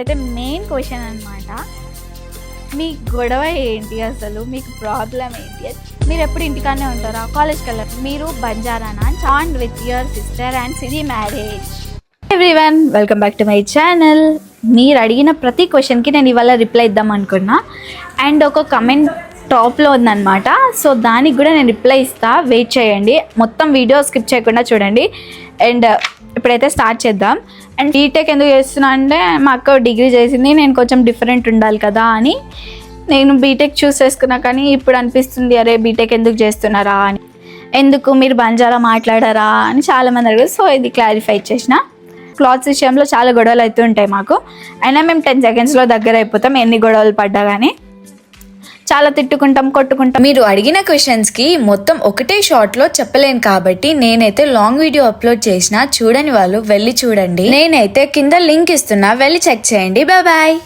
అయితే main question అనమాట, మీ గొడవ ఏంటి, అసలు మీకు ప్రాబ్లం ఏంటి? మీరు ఎప్పుడు ఇంటికానే ఉంటారా, కాలేజ్కి వెళ్ళారు? మీరు బంజారానా? Join with your sister and Siri marriage. Everyone, welcome back to my channel. మీరు అడిగిన ప్రతి క్వశ్చన్కి నేను ఇవాళ రిప్లై ఇద్దాం అనుకున్నా. అండ్ ఒక కమెంట్ టాప్లో ఉందన్నమాట, సో దానికి కూడా నేను రిప్లై ఇస్తా. వెయిట్ చేయండి, మొత్తం వీడియో స్కిప్ చేయకుండా చూడండి. అండ్ ఇప్పుడైతే స్టార్ట్ చేద్దాం. అండ్ బీటెక్ ఎందుకు చేస్తున్నా అంటే, మా అక్క డిగ్రీ చేసింది, నేను కొంచెం డిఫరెంట్ ఉండాలి కదా అని నేను బీటెక్ చూస్ చేసుకున్నా. కానీ ఇప్పుడు అనిపిస్తుంది, అరే బీటెక్ ఎందుకు చేస్తున్నారా అని, ఎందుకు మీరు బంజారా మాట్లాడారా అని చాలామంది అడిగారు. సో ఇది క్లారిఫై చేసిన. క్లాత్స్ విషయంలో చాలా గొడవలు అవుతూ ఉంటాయి మాకు, అయినా మేము 10 సెకండ్స్లో దగ్గర అయిపోతాం. ఎన్ని గొడవలు పడ్డా కానీ చాలా తిట్టుకుంటాం, కొట్టుకుంటాం. మీరు అడిగిన క్వశ్చన్స్కి మొత్తం ఒకటే షార్ట్లో చెప్పలేను కాబట్టి నేనైతే లాంగ్ వీడియో అప్లోడ్ చేసిన, చూడని వాళ్ళు వెళ్ళి చూడండి. నేనైతే కింద లింక్ ఇస్తున్నా, వెళ్ళి చెక్ చేయండి. Bye bye.